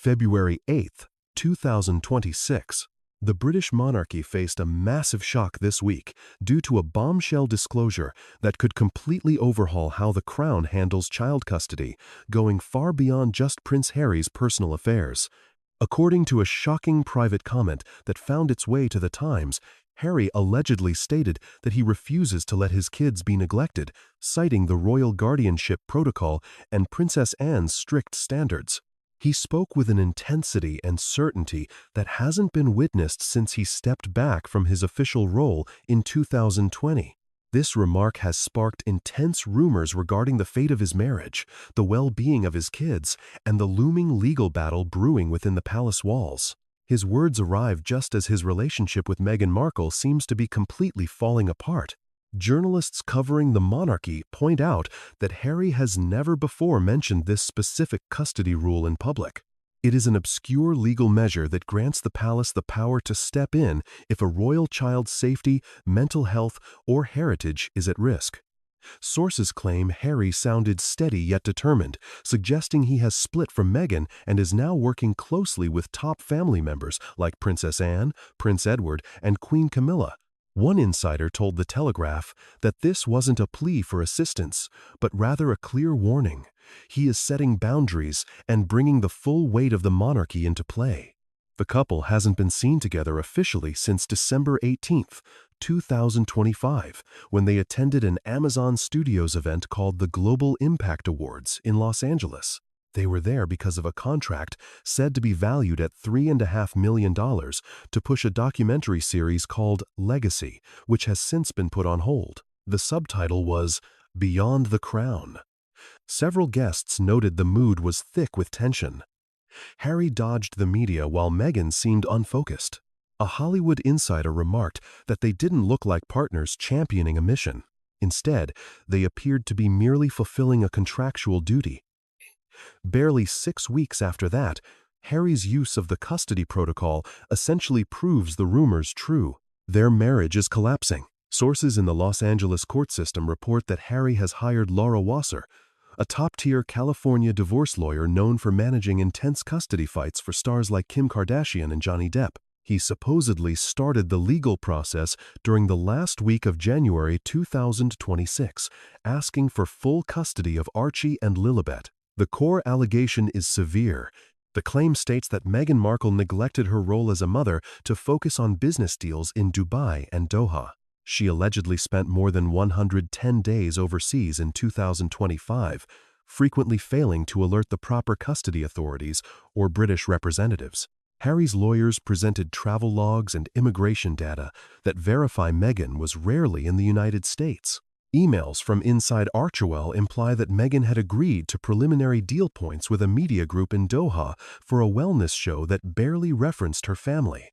February 8, 2026. The British monarchy faced a massive shock this week due to a bombshell disclosure that could completely overhaul how the Crown handles child custody, going far beyond just Prince Harry's personal affairs. According to a shocking private comment that found its way to the Times, Harry allegedly stated that he refuses to let his kids be neglected, citing the royal guardianship protocol and Princess Anne's strict standards. He spoke with an intensity and certainty that hasn't been witnessed since he stepped back from his official role in 2020. This remark has sparked intense rumors regarding the fate of his marriage, the well-being of his kids, and the looming legal battle brewing within the palace walls. His words arrive just as his relationship with Meghan Markle seems to be completely falling apart. Journalists covering the monarchy point out that Harry has never before mentioned this specific custody rule in public. It is an obscure legal measure that grants the palace the power to step in if a royal child's safety, mental health, or heritage is at risk. Sources claim Harry sounded steady yet determined, suggesting he has split from Meghan and is now working closely with top family members like Princess Anne, Prince Edward, and Queen Camilla. One insider told The Telegraph that this wasn't a plea for assistance, but rather a clear warning. He is setting boundaries and bringing the full weight of the monarchy into play. The couple hasn't been seen together officially since December 18, 2025, when they attended an Amazon Studios event called the Global Impact Awards in Los Angeles. They were there because of a contract said to be valued at $3.5 million to push a documentary series called Legacy, which has since been put on hold. The subtitle was Beyond the Crown. Several guests noted the mood was thick with tension. Harry dodged the media while Meghan seemed unfocused. A Hollywood insider remarked that they didn't look like partners championing a mission. Instead, they appeared to be merely fulfilling a contractual duty. Barely 6 weeks after that, Harry's use of the custody protocol essentially proves the rumors true. Their marriage is collapsing. Sources in the Los Angeles court system report that Harry has hired Laura Wasser, a top-tier California divorce lawyer known for managing intense custody fights for stars like Kim Kardashian and Johnny Depp. He supposedly started the legal process during the last week of January 2026, asking for full custody of Archie and Lilibet. The core allegation is severe. The claim states that Meghan Markle neglected her role as a mother to focus on business deals in Dubai and Doha. She allegedly spent more than 110 days overseas in 2025, frequently failing to alert the proper custody authorities or British representatives. Harry's lawyers presented travel logs and immigration data that verify Meghan was rarely in the United States. Emails from inside Archewell imply that Meghan had agreed to preliminary deal points with a media group in Doha for a wellness show that barely referenced her family.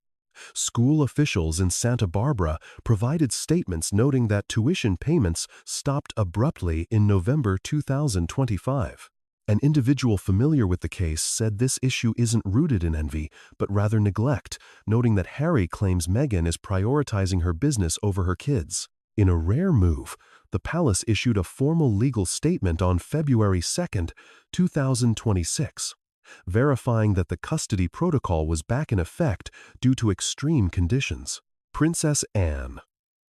School officials in Santa Barbara provided statements noting that tuition payments stopped abruptly in November 2025. An individual familiar with the case said this issue isn't rooted in envy, but rather neglect, noting that Harry claims Meghan is prioritizing her business over her kids. In a rare move, the palace issued a formal legal statement on February 2, 2026, verifying that the custody protocol was back in effect due to extreme conditions. Princess Anne,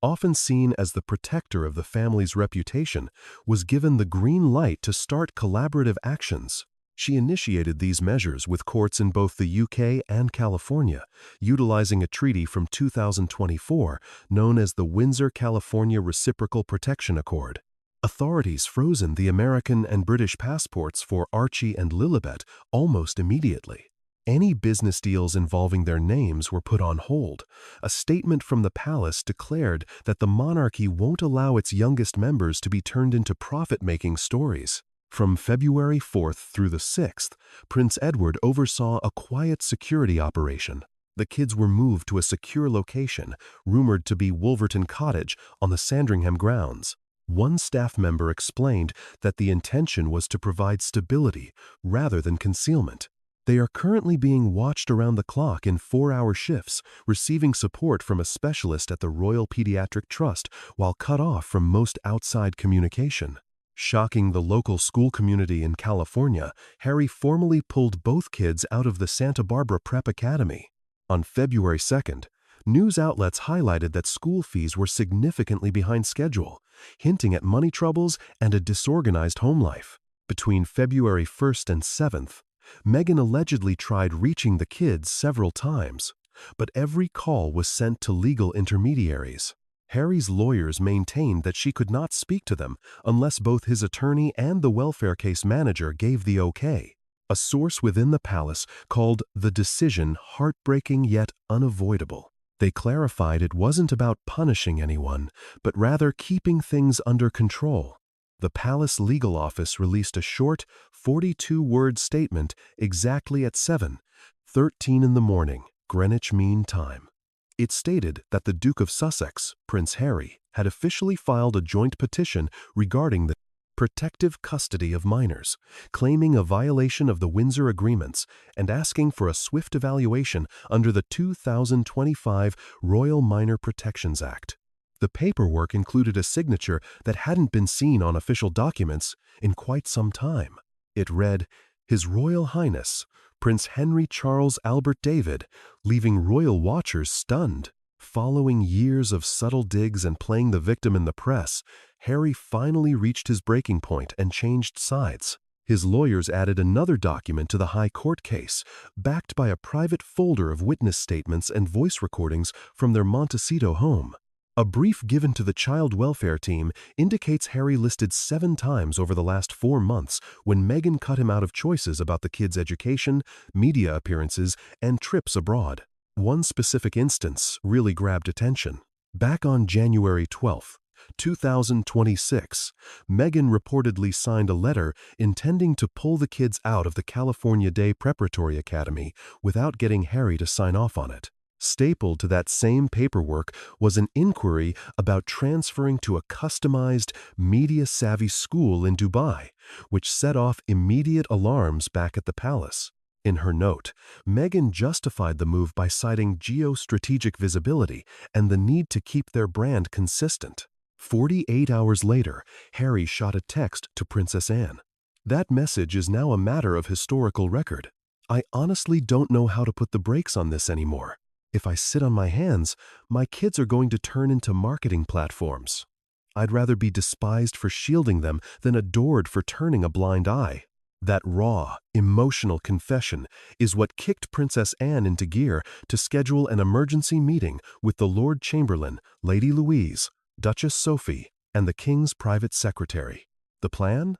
often seen as the protector of the family's reputation, was given the green light to start collaborative actions. She initiated these measures with courts in both the UK and California, utilizing a treaty from 2024 known as the Windsor-California Reciprocal Protection Accord. Authorities frozen the American and British passports for Archie and Lilibet almost immediately. Any business deals involving their names were put on hold. A statement from the palace declared that the monarchy won't allow its youngest members to be turned into profit-making stories. From February 4th through the 6th, Prince Edward oversaw a quiet security operation. The kids were moved to a secure location, rumored to be Wolverton Cottage on the Sandringham grounds. One staff member explained that the intention was to provide stability rather than concealment. They are currently being watched around the clock in 4-hour shifts, receiving support from a specialist at the Royal Pediatric Trust while cut off from most outside communication. Shocking the local school community in California, Harry formally pulled both kids out of the Santa Barbara Prep Academy. On February 2nd, news outlets highlighted that school fees were significantly behind schedule, hinting at money troubles and a disorganized home life. Between February 1st and 7th, Meghan allegedly tried reaching the kids several times, but every call was sent to legal intermediaries. Harry's lawyers maintained that she could not speak to them unless both his attorney and the welfare case manager gave the okay. A source within the palace called the decision heartbreaking yet unavoidable. They clarified it wasn't about punishing anyone, but rather keeping things under control. The palace legal office released a short, 42-word statement exactly at 7:13 in the morning, Greenwich Mean Time. It stated that the Duke of Sussex, Prince Harry, had officially filed a joint petition regarding the protective custody of minors, claiming a violation of the Windsor Agreements and asking for a swift evaluation under the 2025 Royal Minor Protections Act. The paperwork included a signature that hadn't been seen on official documents in quite some time. It read, "His Royal Highness, Prince Henry Charles Albert David," leaving royal watchers stunned. Following years of subtle digs and playing the victim in the press, Harry finally reached his breaking point and changed sides. His lawyers added another document to the High Court case, backed by a private folder of witness statements and voice recordings from their Montecito home. A brief given to the child welfare team indicates Harry listed 7 times over the last 4 months when Meghan cut him out of choices about the kids' education, media appearances, and trips abroad. One specific instance really grabbed attention. Back on January 12, 2026, Meghan reportedly signed a letter intending to pull the kids out of the California Day Preparatory Academy without getting Harry to sign off on it. Stapled to that same paperwork was an inquiry about transferring to a customized, media-savvy school in Dubai, which set off immediate alarms back at the palace. In her note, Meghan justified the move by citing geostrategic visibility and the need to keep their brand consistent. 48 hours later, Harry shot a text to Princess Anne. That message is now a matter of historical record. "I honestly don't know how to put the brakes on this anymore. If I sit on my hands, my kids are going to turn into marketing platforms. I'd rather be despised for shielding them than adored for turning a blind eye." That raw, emotional confession is what kicked Princess Anne into gear to schedule an emergency meeting with the Lord Chamberlain, Lady Louise, Duchess Sophie, and the King's private secretary. The plan?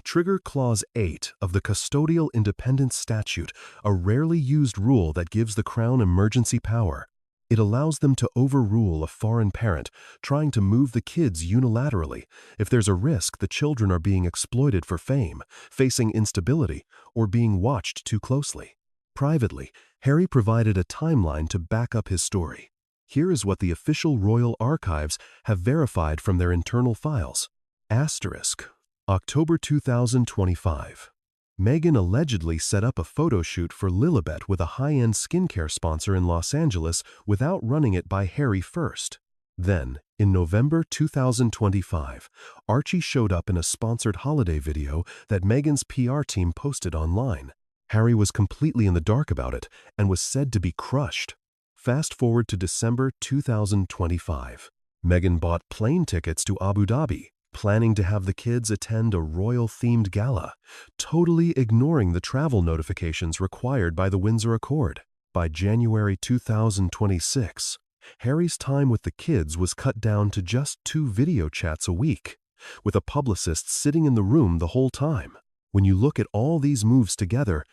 Trigger Clause 8 of the Custodial Independence Statute, a rarely used rule that gives the Crown emergency power. It allows them to overrule a foreign parent trying to move the kids unilaterally if there's a risk the children are being exploited for fame, facing instability, or being watched too closely. Privately, Harry provided a timeline to back up his story. Here is what the official royal archives have verified from their internal files. Asterisk. October 2025. Meghan allegedly set up a photo shoot for Lilibet with a high-end skincare sponsor in Los Angeles without running it by Harry first. Then, in November 2025, Archie showed up in a sponsored holiday video that Meghan's PR team posted online. Harry was completely in the dark about it and was said to be crushed. Fast forward to December 2025. Meghan bought plane tickets to Abu Dhabi, planning to have the kids attend a royal-themed gala, totally ignoring the travel notifications required by the Windsor Accord. By January 2026, Harry's time with the kids was cut down to just 2 video chats a week, with a publicist sitting in the room the whole time. When you look at all these moves together,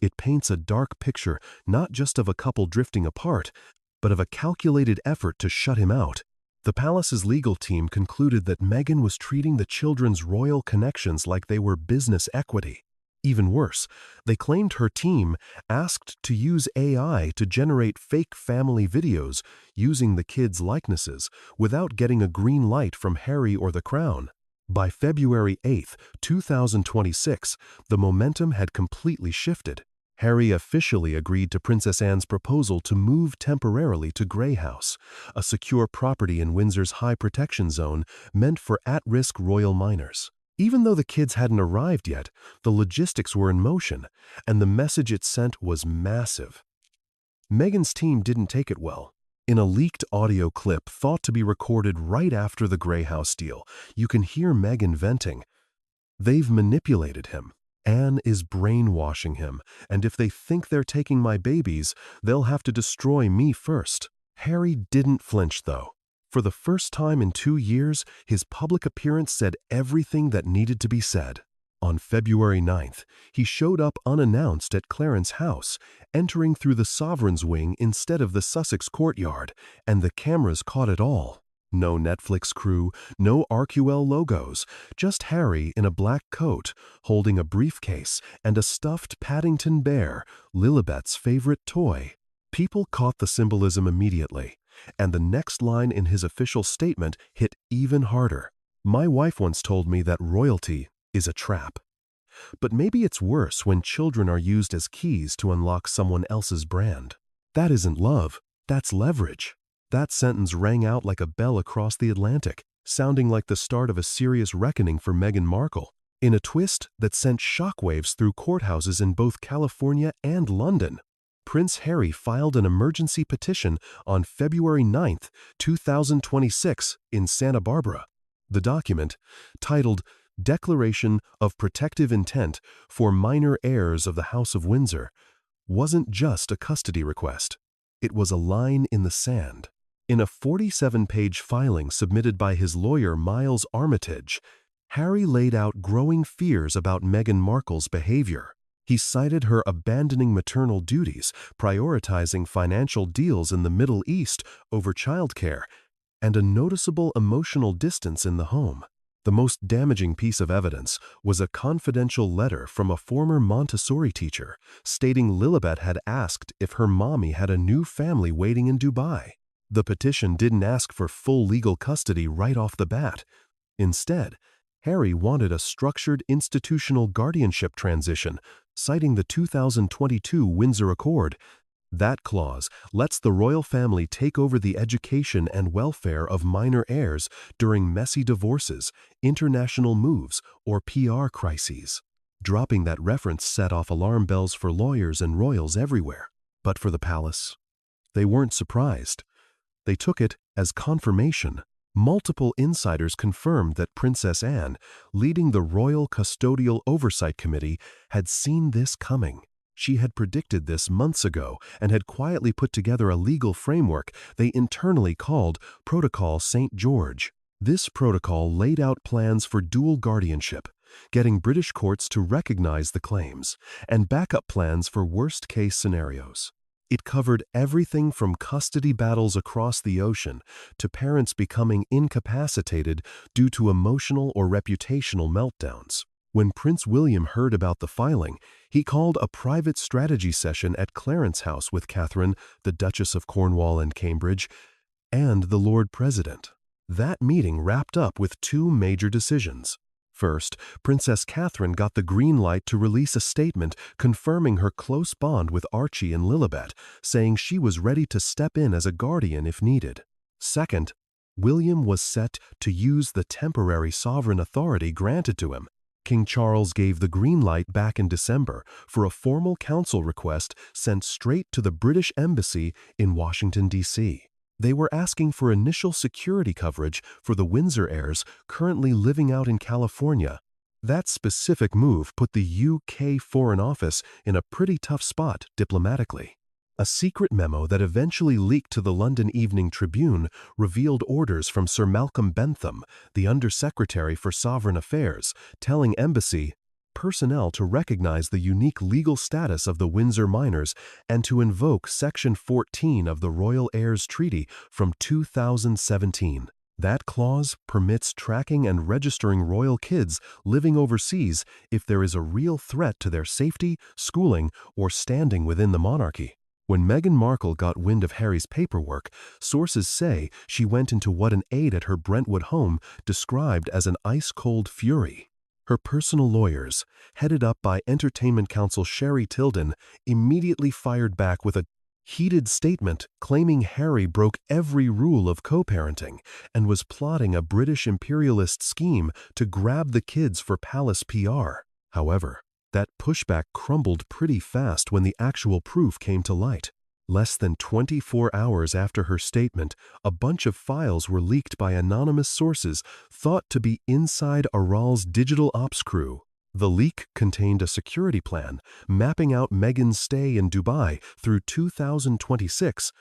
it paints a dark picture not just of a couple drifting apart, but of a calculated effort to shut him out. The palace's legal team concluded that Meghan was treating the children's royal connections like they were business equity. Even worse, they claimed her team asked to use AI to generate fake family videos using the kids' likenesses without getting a green light from Harry or the Crown. By February 8, 2026, the momentum had completely shifted. Harry officially agreed to Princess Anne's proposal to move temporarily to Grey House, a secure property in Windsor's high protection zone meant for at-risk royal minors. Even though the kids hadn't arrived yet, the logistics were in motion, and the message it sent was massive. Meghan's team didn't take it well. In a leaked audio clip thought to be recorded right after the Grey House deal, you can hear Meghan venting. "They've manipulated him. Anne is brainwashing him, and if they think they're taking my babies, they'll have to destroy me first." Harry didn't flinch, though. For the first time in 2 years, his public appearance said everything that needed to be said. On February 9th, he showed up unannounced at Clarence House, entering through the Sovereign's wing instead of the Sussex courtyard, and the cameras caught it all. No Netflix crew, no ACCUSES logos, just Harry in a black coat, holding a briefcase and a stuffed Paddington bear, Lilibet's favorite toy. People caught the symbolism immediately, and the next line in his official statement hit even harder. "My wife once told me that royalty is a trap. But maybe it's worse when children are used as keys to unlock someone else's brand. That isn't love, that's leverage." That sentence rang out like a bell across the Atlantic, sounding like the start of a serious reckoning for Meghan Markle, in a twist that sent shockwaves through courthouses in both California and London. Prince Harry filed an emergency petition on February 9, 2026, in Santa Barbara. The document, titled Declaration of Protective Intent for Minor Heirs of the House of Windsor, wasn't just a custody request. It was a line in the sand. In a 47-page filing submitted by his lawyer Miles Armitage, Harry laid out growing fears about Meghan Markle's behavior. He cited her abandoning maternal duties, prioritizing financial deals in the Middle East over childcare, and a noticeable emotional distance in the home. The most damaging piece of evidence was a confidential letter from a former Montessori teacher stating Lilibet had asked if her mommy had a new family waiting in Dubai. The petition didn't ask for full legal custody right off the bat. Instead, Harry wanted a structured institutional guardianship transition, citing the 2022 Windsor Accord. That clause lets the royal family take over the education and welfare of minor heirs during messy divorces, international moves, or PR crises. Dropping that reference set off alarm bells for lawyers and royals everywhere. But for the palace, they weren't surprised. They took it as confirmation. Multiple insiders confirmed that Princess Anne, leading the Royal Custodial Oversight Committee, had seen this coming. She had predicted this months ago and had quietly put together a legal framework they internally called Protocol St. George. This protocol laid out plans for dual guardianship, getting British courts to recognize the claims, and backup plans for worst-case scenarios. It covered everything from custody battles across the ocean to parents becoming incapacitated due to emotional or reputational meltdowns. When Prince William heard about the filing, he called a private strategy session at Clarence House with Catherine, the Duchess of Cornwall and Cambridge, and the Lord President. That meeting wrapped up with 2 major decisions. First, Princess Catherine got the green light to release a statement confirming her close bond with Archie and Lilibet, saying she was ready to step in as a guardian if needed. Second, William was set to use the temporary sovereign authority granted to him. King Charles gave the green light back in December for a formal council request sent straight to the British Embassy in Washington, D.C. They were asking for initial security coverage for the Windsor heirs currently living out in California. That specific move put the UK Foreign Office in a pretty tough spot diplomatically. A secret memo that eventually leaked to the London Evening Tribune revealed orders from Sir Malcolm Bentham, the Undersecretary for Sovereign Affairs, telling Embassy personnel to recognize the unique legal status of the Windsor minors and to invoke Section 14 of the Royal Heirs Treaty from 2017. That clause permits tracking and registering royal kids living overseas if there is a real threat to their safety, schooling, or standing within the monarchy. When Meghan Markle got wind of Harry's paperwork, sources say she went into what an aide at her Brentwood home described as an ice-cold fury. Her personal lawyers, headed up by entertainment counsel Sherry Tilden, immediately fired back with a Heated statement claiming Harry broke every rule of co-parenting and was plotting a British imperialist scheme to grab the kids for palace PR. However, that pushback crumbled pretty fast when the actual proof came to light. Less than 24 hours after her statement, a bunch of files were leaked by anonymous sources thought to be inside Aral's digital ops crew. The leak contained a security plan mapping out Meghan's stay in Dubai through 2026,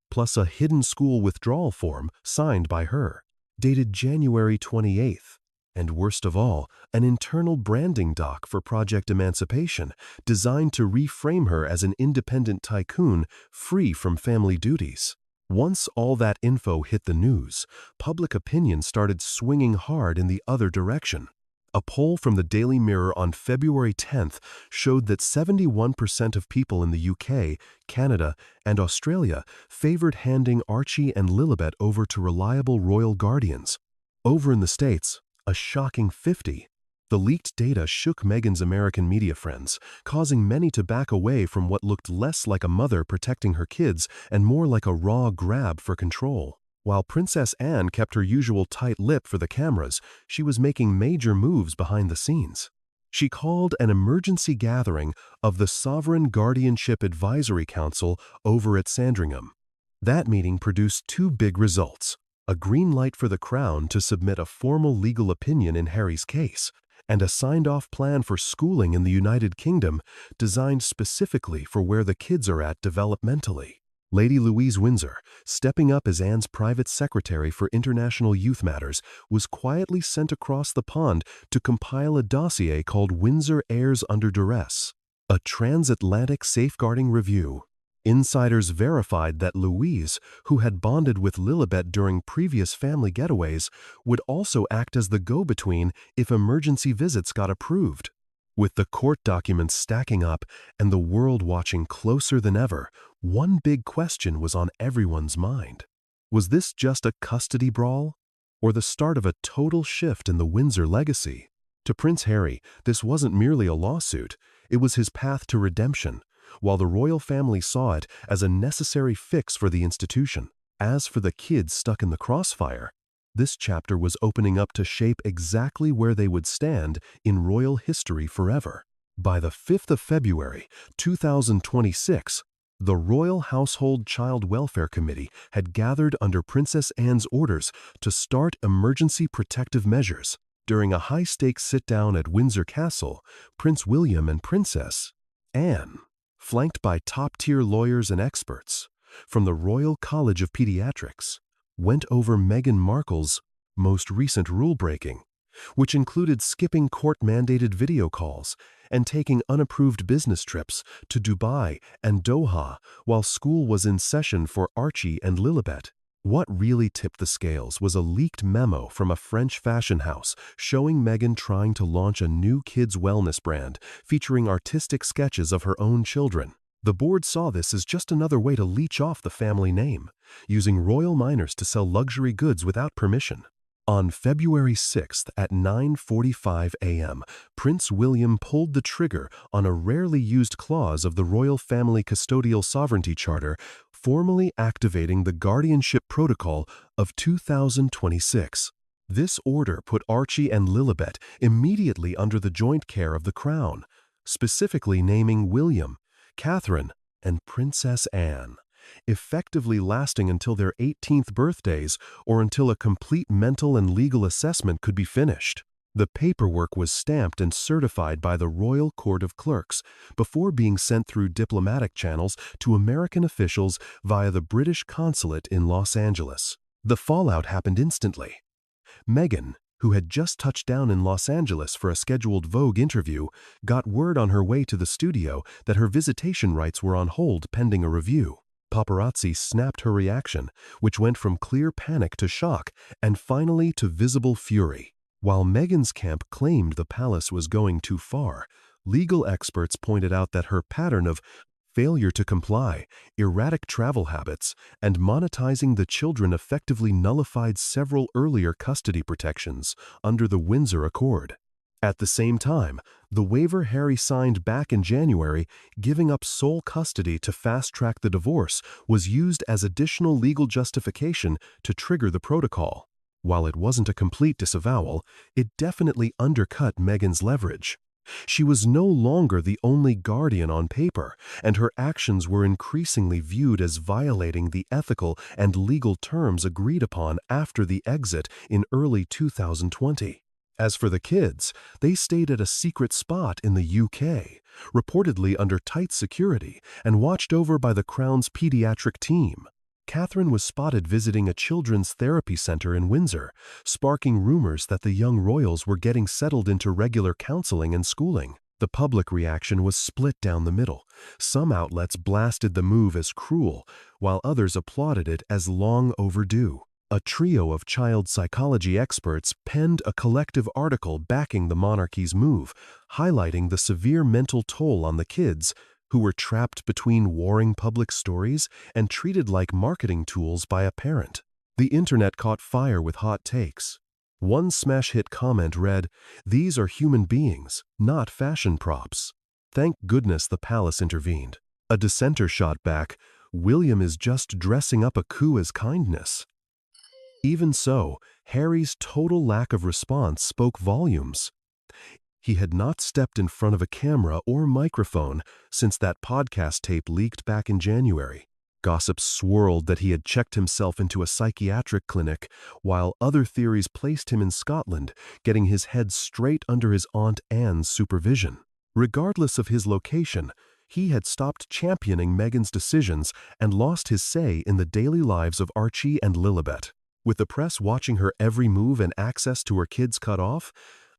plus a hidden school withdrawal form signed by her, dated January 28th. And worst of all, an internal branding doc for Project Emancipation designed to reframe her as an independent tycoon free from family duties. Once all that info hit the news, public opinion started swinging hard in the other direction. A poll from the Daily Mirror on February 10th showed that 71% of people in the UK, Canada, and Australia favored handing Archie and Lilibet over to reliable royal guardians. Over in the States, a shocking 50. The leaked data shook Meghan's American media friends, causing many to back away from what looked less like a mother protecting her kids and more like a raw grab for control. While Princess Anne kept her usual tight lip for the cameras, she was making major moves behind the scenes. She called an emergency gathering of the Sovereign Guardianship Advisory Council over at Sandringham. That meeting produced two big results: a green light for the Crown to submit a formal legal opinion in Harry's case, and a signed-off plan for schooling in the United Kingdom designed specifically for where the kids are at developmentally. Lady Louise Windsor, stepping up as Anne's private secretary for international youth matters, was quietly sent across the pond to compile a dossier called Windsor Heirs Under Duress, a transatlantic safeguarding review. Insiders verified that Louise, who had bonded with Lilibet during previous family getaways, would also act as the go-between if emergency visits got approved. With the court documents stacking up and the world watching closer than ever, one big question was on everyone's mind. Was this just a custody brawl, or the start of a total shift in the Windsor legacy? To Prince Harry, this wasn't merely a lawsuit, it was his path to redemption, while the royal family saw it as a necessary fix for the institution. As for the kids stuck in the crossfire, this chapter was opening up to shape exactly where they would stand in royal history forever. By the 5th of February, 2026, the Royal Household Child Welfare Committee had gathered under Princess Anne's orders to start emergency protective measures. During a high-stakes sit-down at Windsor Castle, Prince William and Princess Anne, flanked by top-tier lawyers and experts from the Royal College of Pediatrics, went over Meghan Markle's most recent rule-breaking, which included skipping court-mandated video calls and taking unapproved business trips to Dubai and Doha while school was in session for Archie and Lilibet. What really tipped the scales was a leaked memo from a French fashion house showing Meghan trying to launch a new kids' wellness brand featuring artistic sketches of her own children. The board saw this as just another way to leech off the family name, using royal minors to sell luxury goods without permission. On February 6th at 9:45 a.m., Prince William pulled the trigger on a rarely used clause of the Royal Family Custodial Sovereignty Charter, formally activating the Guardianship Protocol of 2026. This order put Archie and Lilibet immediately under the joint care of the Crown, specifically naming William, Catherine, and Princess Anne, effectively lasting until their 18th birthdays or until a complete mental and legal assessment could be finished. The paperwork was stamped and certified by the Royal Court of Clerks before being sent through diplomatic channels to American officials via the British consulate in Los Angeles. The fallout happened instantly. Meghan, who had just touched down in Los Angeles for a scheduled Vogue interview, got word on her way to the studio that her visitation rights were on hold pending a review. Paparazzi snapped her reaction, which went from clear panic to shock and finally to visible fury. While Meghan's camp claimed the palace was going too far, legal experts pointed out that her pattern of failure to comply, erratic travel habits, and monetizing the children effectively nullified several earlier custody protections under the Windsor Accord. At the same time, the waiver Harry signed back in January, giving up sole custody to fast-track the divorce, was used as additional legal justification to trigger the protocol. While it wasn't a complete disavowal, it definitely undercut Meghan's leverage. She was no longer the only guardian on paper, and her actions were increasingly viewed as violating the ethical and legal terms agreed upon after the exit in early 2020. As for the kids, they stayed at a secret spot in the UK, reportedly under tight security and watched over by the Crown's pediatric team. Catherine was spotted visiting a children's therapy center in Windsor, sparking rumors that the young royals were getting settled into regular counseling and schooling. The public reaction was split down the middle. Some outlets blasted the move as cruel, while others applauded it as long overdue. A trio of child psychology experts penned a collective article backing the monarchy's move, highlighting the severe mental toll on the kids, who were trapped between warring public stories and treated like marketing tools by a parent. The internet caught fire with hot takes. One smash-hit comment read, "These are human beings, not fashion props." Thank goodness the palace intervened. A dissenter shot back, "William is just dressing up a coup as kindness." Even so, Harry's total lack of response spoke volumes. He had not stepped in front of a camera or microphone since that podcast tape leaked back in January. Gossip swirled that he had checked himself into a psychiatric clinic, while other theories placed him in Scotland, getting his head straight under his Aunt Anne's supervision. Regardless of his location, he had stopped championing Meghan's decisions and lost his say in the daily lives of Archie and Lilibet. With the press watching her every move and access to her kids cut off,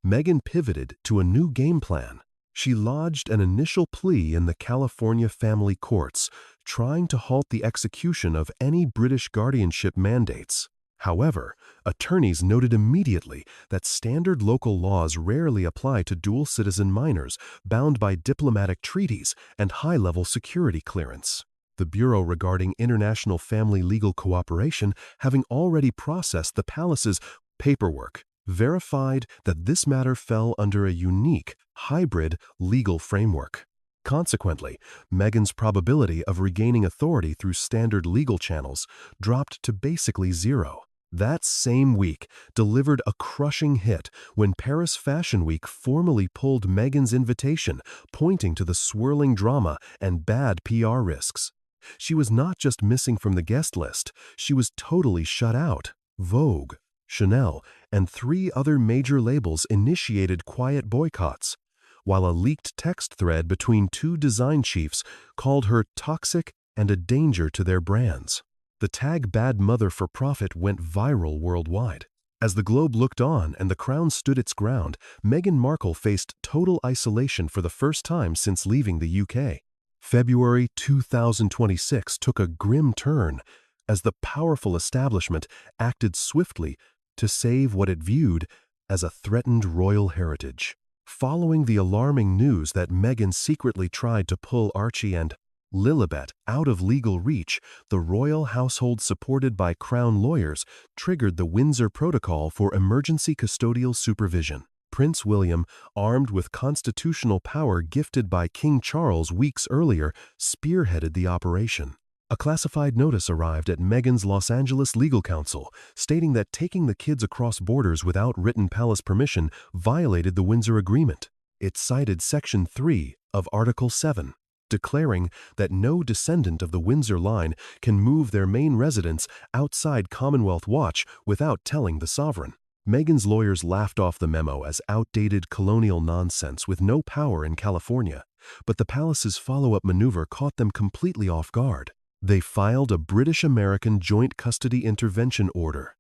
Meghan pivoted to a new game plan. She lodged an initial plea in the California family courts, trying to halt the execution of any British guardianship mandates. However, attorneys noted immediately that standard local laws rarely apply to dual-citizen minors bound by diplomatic treaties and high-level security clearance. The Bureau regarding International Family Legal Cooperation, having already processed the palace's paperwork, verified that this matter fell under a unique, hybrid legal framework. Consequently, Meghan's probability of regaining authority through standard legal channels dropped to basically zero. That same week delivered a crushing hit when Paris Fashion Week formally pulled Meghan's invitation, pointing to the swirling drama and bad PR risks. She was not just missing from the guest list, she was totally shut out. Vogue, Chanel, and 3 other major labels initiated quiet boycotts, while a leaked text thread between 2 design chiefs called her toxic and a danger to their brands. The tag "bad mother for profit" went viral worldwide. As the globe looked on and the Crown stood its ground, Meghan Markle faced total isolation for the first time since leaving the UK. February 2026 took a grim turn as the powerful establishment acted swiftly to save what it viewed as a threatened royal heritage. Following the alarming news that Meghan secretly tried to pull Archie and Lilibet out of legal reach, the royal household, supported by Crown lawyers, triggered the Windsor Protocol for emergency custodial supervision. Prince William, armed with constitutional power gifted by King Charles weeks earlier, spearheaded the operation. A classified notice arrived at Meghan's Los Angeles legal counsel, stating that taking the kids across borders without written palace permission violated the Windsor Agreement. It cited Section 3 of Article 7, declaring that no descendant of the Windsor line can move their main residence outside Commonwealth Watch without telling the sovereign. Meghan's lawyers laughed off the memo as outdated colonial nonsense with no power in California, but the palace's follow-up maneuver caught them completely off guard. They filed a British-American Joint Custody Intervention Order,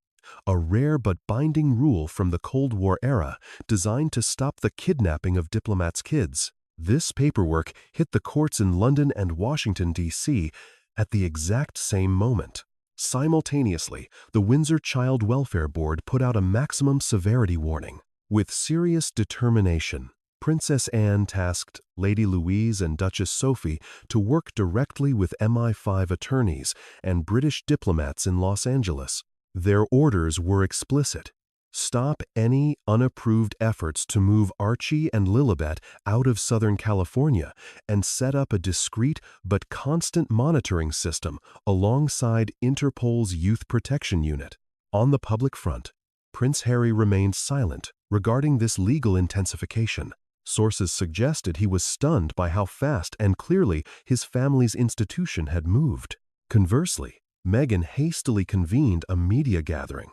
a rare but binding rule from the Cold War era designed to stop the kidnapping of diplomats' kids. This paperwork hit the courts in London and Washington, D.C. at the exact same moment. Simultaneously, the Windsor Child Welfare Board put out a maximum severity warning. With serious determination, Princess Anne tasked Lady Louise and Duchess Sophie to work directly with MI5 attorneys and British diplomats in Los Angeles. Their orders were explicit: Stop any unapproved efforts to move Archie and Lilibet out of Southern California and set up a discreet but constant monitoring system alongside Interpol's Youth Protection Unit. On the public front, Prince Harry remained silent regarding this legal intensification. Sources suggested he was stunned by how fast and clearly his family's institution had moved. Conversely, Meghan hastily convened a media gathering,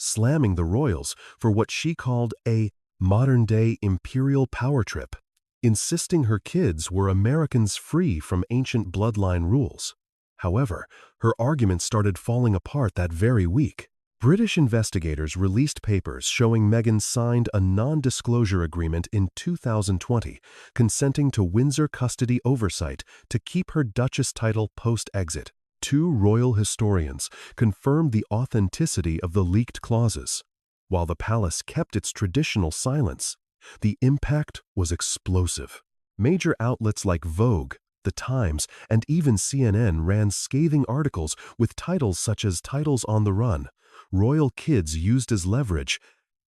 slamming the royals for what she called a modern-day imperial power trip, insisting her kids were Americans free from ancient bloodline rules. However, her argument started falling apart that very week. British investigators released papers showing Meghan signed a non-disclosure agreement in 2020, consenting to Windsor custody oversight to keep her Duchess title post-exit. Two royal historians confirmed the authenticity of the leaked clauses. While the palace kept its traditional silence, the impact was explosive. Major outlets like Vogue, The Times, and even CNN ran scathing articles with titles such as "Titles on the Run," "Royal Kids Used as Leverage,"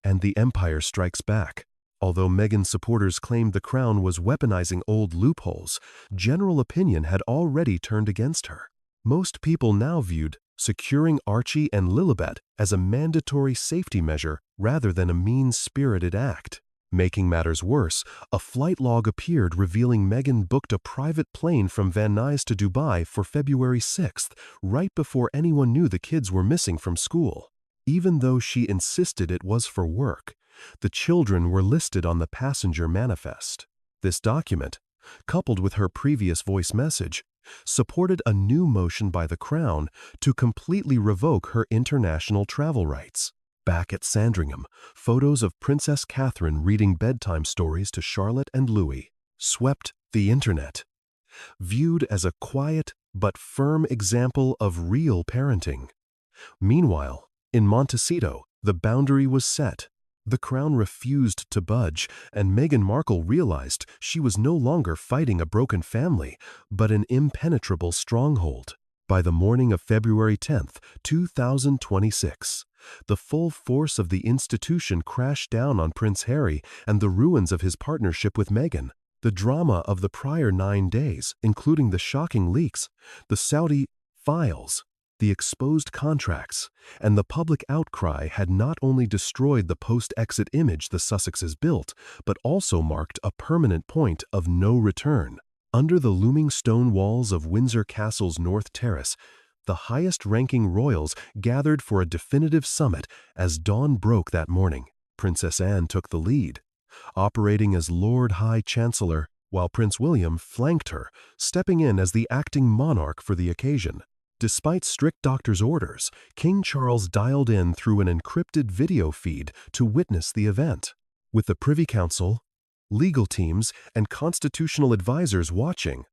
and "The Empire Strikes Back." Although Meghan supporters claimed the crown was weaponizing old loopholes, general opinion had already turned against her. Most people now viewed securing Archie and Lilibet as a mandatory safety measure rather than a mean-spirited act. Making matters worse, a flight log appeared revealing Meghan booked a private plane from Van Nuys to Dubai for February 6th, right before anyone knew the kids were missing from school. Even though she insisted it was for work, the children were listed on the passenger manifest. This document, coupled with her previous voice message, supported a new motion by the Crown to completely revoke her international travel rights. Back at Sandringham, photos of Princess Catherine reading bedtime stories to Charlotte and Louis swept the internet. Viewed as a quiet but firm example of real parenting. Meanwhile, in Montecito, the boundary was set. The Crown refused to budge, and Meghan Markle realized she was no longer fighting a broken family, but an impenetrable stronghold. By the morning of February 10, 2026, the full force of the institution crashed down on Prince Harry and the ruins of his partnership with Meghan. The drama of the prior 9 days, including the shocking leaks, the Saudi files, the exposed contracts, and the public outcry had not only destroyed the post-exit image the Sussexes built, but also marked a permanent point of no return. Under the looming stone walls of Windsor Castle's North Terrace, the highest-ranking royals gathered for a definitive summit as dawn broke that morning. Princess Anne took the lead, operating as Lord High Chancellor, while Prince William flanked her, stepping in as the acting monarch for the occasion. Despite strict doctor's orders, King Charles dialed in through an encrypted video feed to witness the event. With the Privy Council, legal teams, and constitutional advisors watching,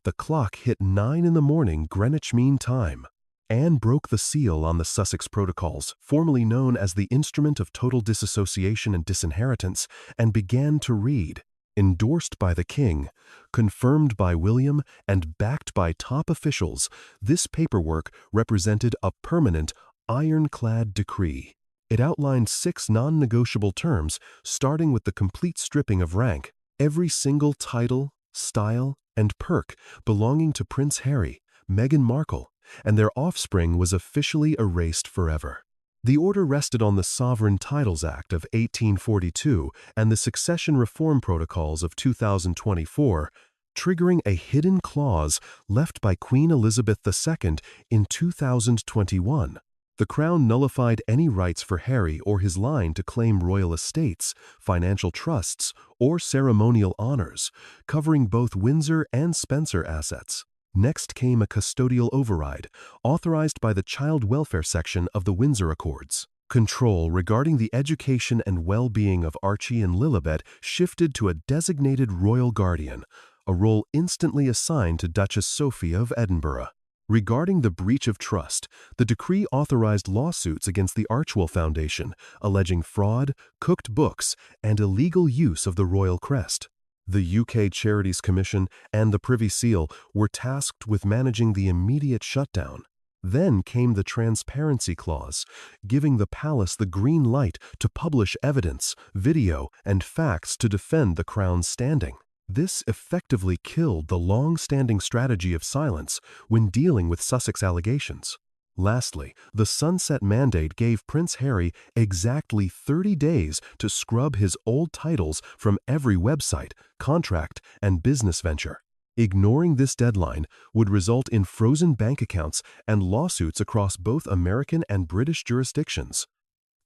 the clock hit 9 in the morning Greenwich Mean Time. Anne broke the seal on the Sussex Protocols, formerly known as the Instrument of Total Disassociation and Disinheritance, and began to read. Endorsed by the King, confirmed by William, and backed by top officials, this paperwork represented a permanent, ironclad decree. It outlined 6 non-negotiable terms, starting with the complete stripping of rank. Every single title, style, and perk belonging to Prince Harry, Meghan Markle, and their offspring was officially erased forever. The order rested on the Sovereign Titles Act of 1842 and the Succession Reform Protocols of 2024, triggering a hidden clause left by Queen Elizabeth II in 2021. The Crown nullified any rights for Harry or his line to claim royal estates, financial trusts, or ceremonial honors, covering both Windsor and Spencer assets. Next came a custodial override, authorized by the Child Welfare section of the Windsor Accords. Control regarding the education and well-being of Archie and Lilibet shifted to a designated royal guardian, a role instantly assigned to Duchess Sophie of Edinburgh. Regarding the breach of trust, the decree authorized lawsuits against the Archewell Foundation, alleging fraud, cooked books, and illegal use of the royal crest. The UK Charities Commission and the Privy Seal were tasked with managing the immediate shutdown. Then came the transparency clause, giving the palace the green light to publish evidence, video, and facts to defend the crown's standing. This effectively killed the long-standing strategy of silence when dealing with Sussex allegations. Lastly, the sunset mandate gave Prince Harry exactly 30 days to scrub his old titles from every website, contract, and business venture. Ignoring this deadline would result in frozen bank accounts and lawsuits across both American and British jurisdictions.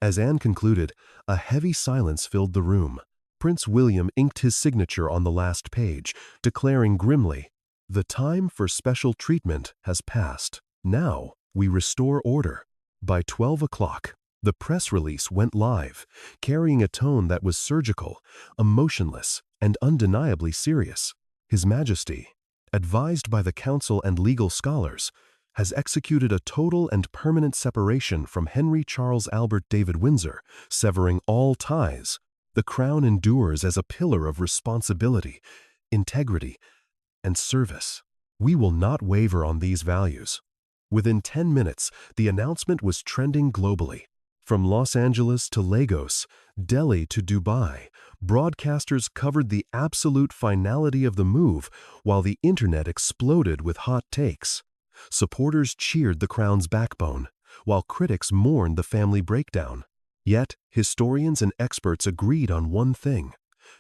As Anne concluded, a heavy silence filled the room. Prince William inked his signature on the last page, declaring grimly, "The time for special treatment has passed. Now we restore order." By 12 o'clock, the press release went live, carrying a tone that was surgical, emotionless, and undeniably serious. His Majesty, advised by the council and legal scholars, has executed a total and permanent separation from Henry Charles Albert David Windsor, severing all ties. The crown endures as a pillar of responsibility, integrity, and service. We will not waver on these values. Within 10 minutes, the announcement was trending globally. From Los Angeles to Lagos, Delhi to Dubai, broadcasters covered the absolute finality of the move, while the internet exploded with hot takes. Supporters cheered the crown's backbone, while critics mourned the family breakdown. Yet, historians and experts agreed on one thing: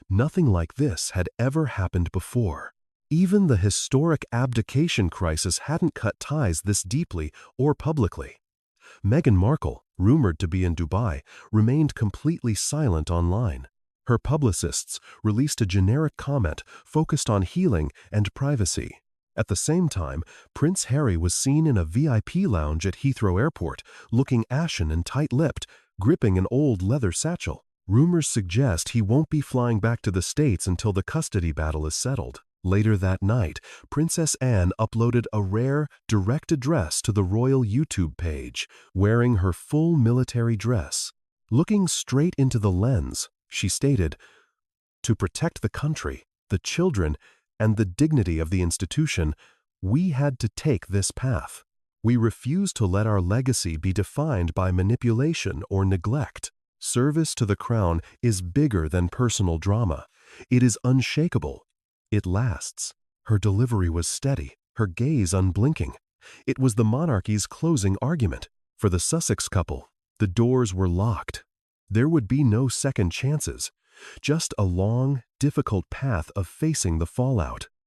nothing like this had ever happened before. Even the historic abdication crisis hadn't cut ties this deeply or publicly. Meghan Markle, rumored to be in Dubai, remained completely silent online. Her publicists released a generic comment focused on healing and privacy. At the same time, Prince Harry was seen in a VIP lounge at Heathrow Airport, looking ashen and tight-lipped, gripping an old leather satchel. Rumors suggest he won't be flying back to the States until the custody battle is settled. Later that night, Princess Anne uploaded a rare, direct address to the royal YouTube page, wearing her full military dress. Looking straight into the lens, she stated, "To protect the country, the children, and the dignity of the institution, we had to take this path. We refuse to let our legacy be defined by manipulation or neglect. Service to the crown is bigger than personal drama. It is unshakable. It lasts." Her delivery was steady, her gaze unblinking. It was the monarchy's closing argument. For the Sussex couple, the doors were locked. There would be no second chances, just a long, difficult path of facing the fallout.